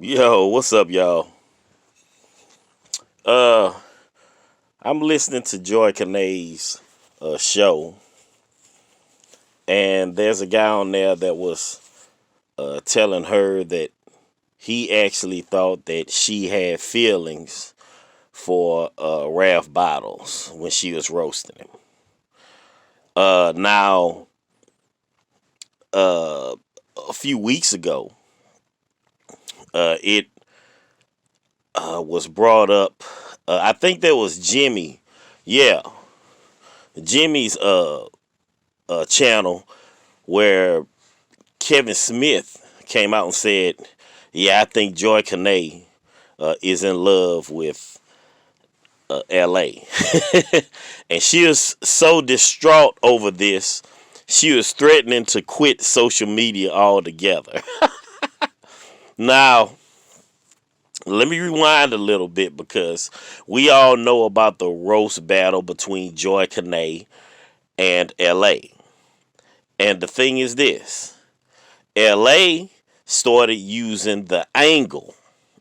Yo, what's up, y'all? Uh, I'm listening to Joy Kene's show, and there's a guy on there that was telling her that he actually thought that she had feelings for Ralph Bottles when she was roasting him. Now, uh, a few weeks ago, it was brought up. I think there was Jimmy. Yeah, Jimmy's channel where Kevin Smith came out and said, "Yeah, I think Joy Kene is in love with L.A." And she was so distraught over this, she was threatening to quit social media altogether. Now, let me rewind a little bit because we all know about the roast battle between Joy Kene and L.A. And the thing is this: L.A. started using the angle,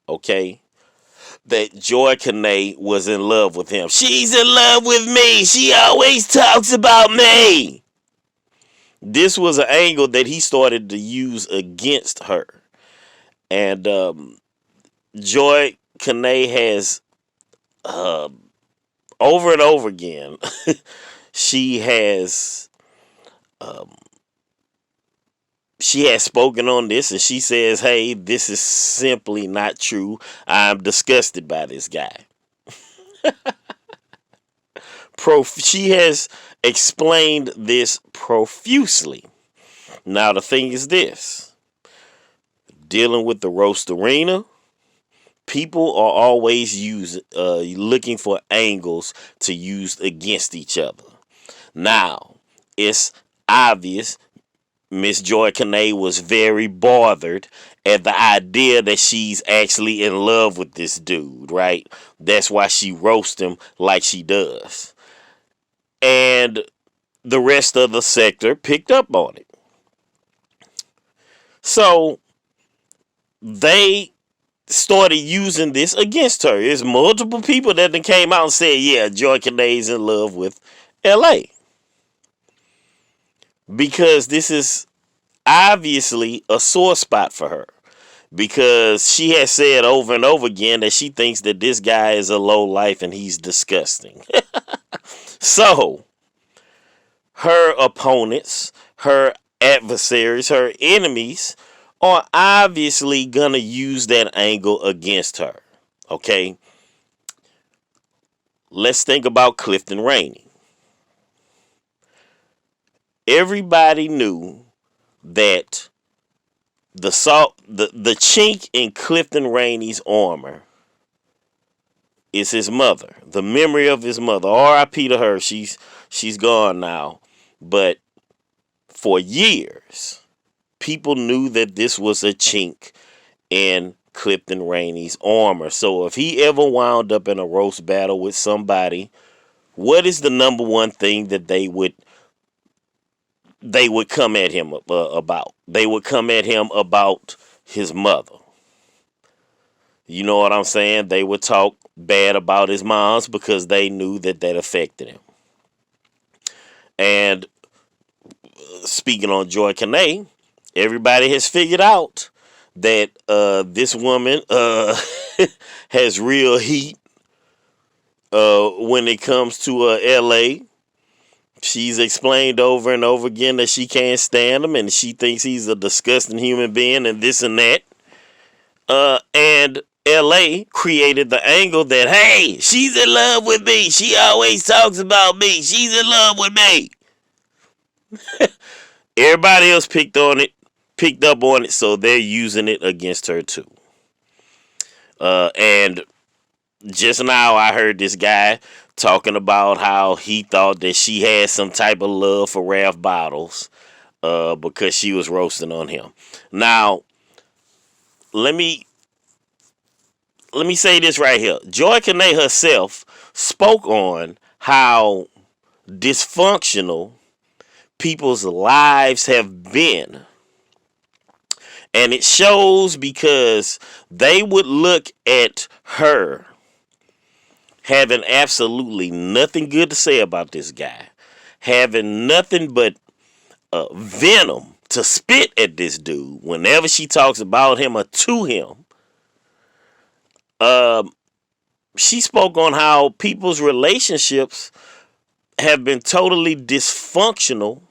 okay, that Joy Kene was in love with him. She's in love with me. She always talks about me. This was an angle that he started to use against her. And Joy Kene has, uh, over and over again, she has um, she has spoken on this, and she says, "Hey, this is simply not true. I'm disgusted by this guy." She has explained this profusely. Now the thing is this: dealing with the roast arena, people are always looking for angles to use against each other. Now it's obvious Miss Joy Kene was very bothered at the idea that she's actually in love with this dude, right? That's why she roasts him like she does. And the rest of the sector picked up on it. So they started using this against her. There's multiple people that then came out and said, yeah, Joy Cade's in love with LA. Because this is obviously a sore spot for her. Because she has said over and over again that she thinks that this guy is a low life and he's disgusting. So her opponents, her adversaries, her enemies are obviously gonna use that angle against her. Okay? Let's think about Clifton Rainey. Everybody knew that the chink in Clifton Rainey's armor is his mother, the memory of his mother. R.I.P. to her. She's gone now, but for years, people knew that this was a chink in Clifton Rainey's armor. So if he ever wound up in a roast battle with somebody, what is the number one thing that they would come at him about? They would come at him about his mother. You know what I'm saying? They would talk bad about his moms because they knew that that affected him. And speaking on Joy Kene, everybody has figured out that this woman has real heat when it comes to LA. She's explained over and over again that she can't stand him and she thinks he's a disgusting human being and this and that. And LA created the angle that, hey, she's in love with me. She always talks about me. She's in love with me. Everybody else picked up on it, so they're using it against her too. And just now I heard this guy talking about how he thought that she had some type of love for Ralph Bottles because she was roasting on him. Now, let me say this right here. Joy Kene herself spoke on how dysfunctional people's lives have been And it shows because they would look at her having absolutely nothing good to say about this guy, having nothing but venom to spit at this dude whenever she talks about him or to him. She spoke on how people's relationships have been totally dysfunctional,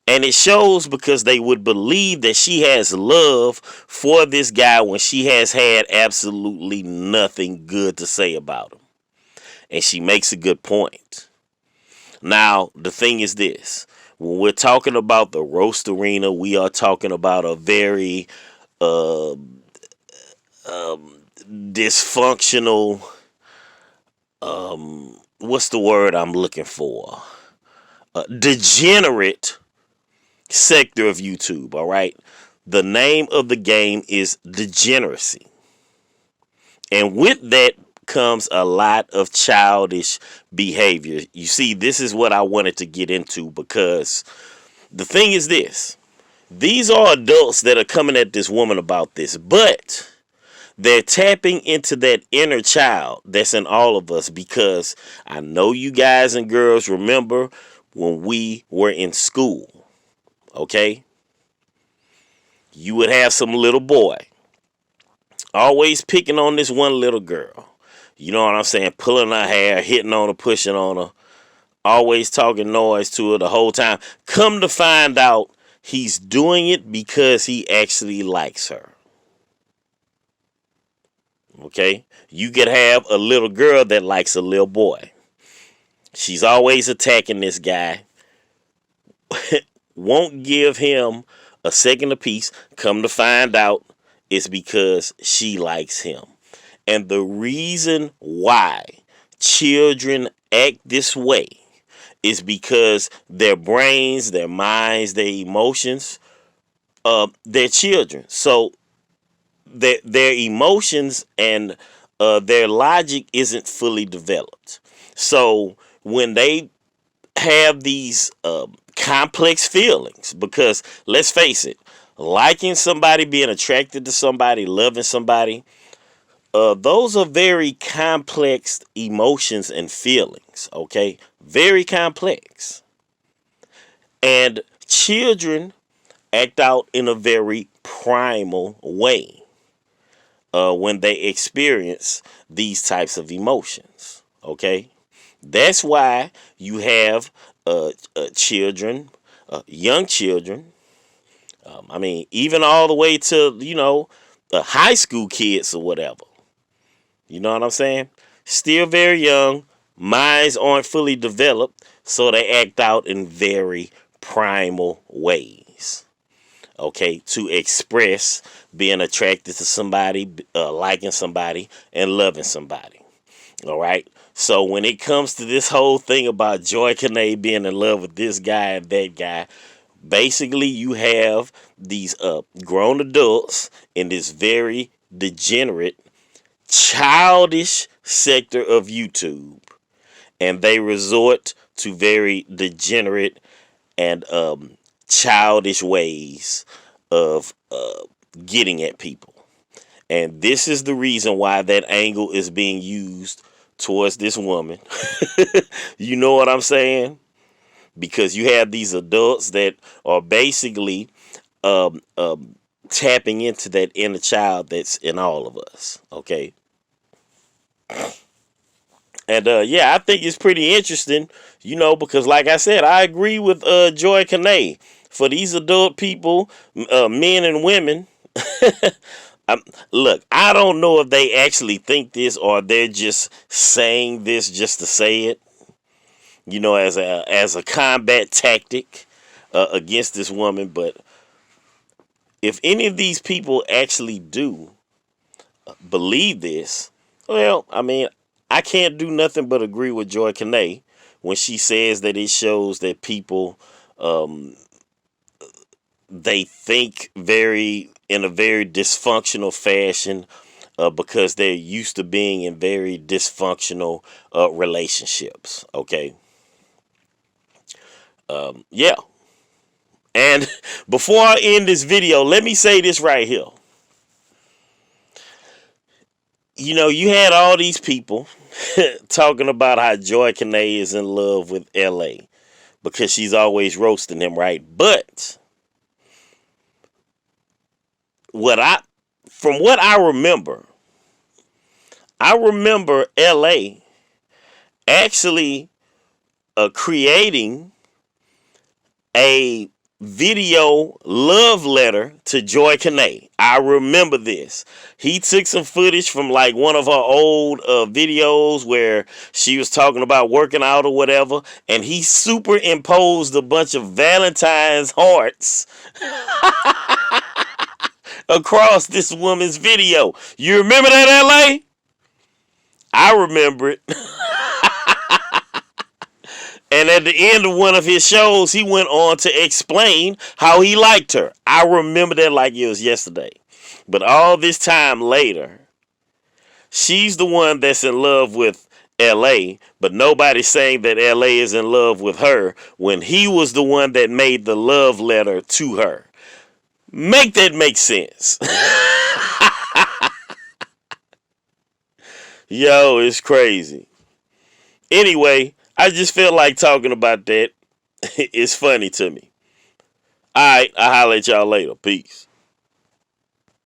and it shows because they would believe that she has love for this guy when she has had absolutely nothing good to say about him. And she makes a good point. Now, the thing is this. When we're talking about the roast arena, we are talking about a very uh, dysfunctional, what's the word I'm looking for? Degenerate sector of YouTube, all right? The name of the game is degeneracy. And with that comes a lot of childish behavior. You see, this is what I wanted to get into because the thing is this. These are adults that are coming at this woman about this, but they're tapping into that inner child that's in all of us because I know you guys and girls remember when we were in school, okay? You would have some little boy always picking on this one little girl. You know what I'm saying? Pulling her hair, hitting on her, pushing on her, always talking noise to her the whole time. Come to find out, he's doing it because he actually likes her. Okay? You could have a little girl that likes a little boy. She's always attacking this guy. Won't give him a second apiece. Come to find out, it's because she likes him. And the reason why children act this way is because their brains, their minds, their emotions, they're children. So their emotions and their logic isn't fully developed. So when they have these complex feelings, because let's face it, liking somebody, being attracted to somebody, loving somebody, those are very complex emotions and feelings, okay? Very complex. And children act out in a very primal way when they experience these types of emotions, okay? That's why you have children, young children, I mean, even all the way to, high school kids or whatever. You know what I'm saying? Still very young, minds aren't fully developed, so they act out in very primal ways. Okay, to express being attracted to somebody, liking somebody, and loving somebody. All right. So when it comes to this whole thing about Joy Kene being in love with this guy and that guy, basically you have these grown adults in this very degenerate, childish sector of YouTube, and they resort to very degenerate and childish ways of getting at people. And this is the reason why that angle is being used towards this woman. You know what I'm saying? Because you have these adults that are basically um, um, tapping into that inner child that's in all of us. Okay. And yeah, I think it's pretty interesting, because like I said, I agree with Joy Kene. For these adult people, men and women, look, I don't know if they actually think this or they're just saying this just to say it, as a combat tactic against this woman. But if any of these people actually do believe this, well, I mean, I can't do nothing but agree with Joy Kene when she says that it shows that people they think in a very dysfunctional fashion because they're used to being in very dysfunctional relationships. Okay. Yeah. And before I end this video, let me say this right here. You know, you had all these people talking about how Joy Kene is in love with LA because she's always roasting him, right? But from what I remember LA actually creating a video love letter to Joy Kene. I remember this. He took some footage from like one of her old videos where she was talking about working out or whatever, and he superimposed a bunch of Valentine's hearts across this woman's video. You remember that, LA? I remember it. And at the end of one of his shows, he went on to explain how he liked her. I remember that like it was yesterday. But all this time later, she's the one that's in love with LA, but nobody's saying that LA is in love with her when he was the one that made the love letter to her. Make that make sense. Yo, it's crazy. Anyway, I just feel like talking about that. It's funny to me. Alright, I'll holler at y'all later. Peace.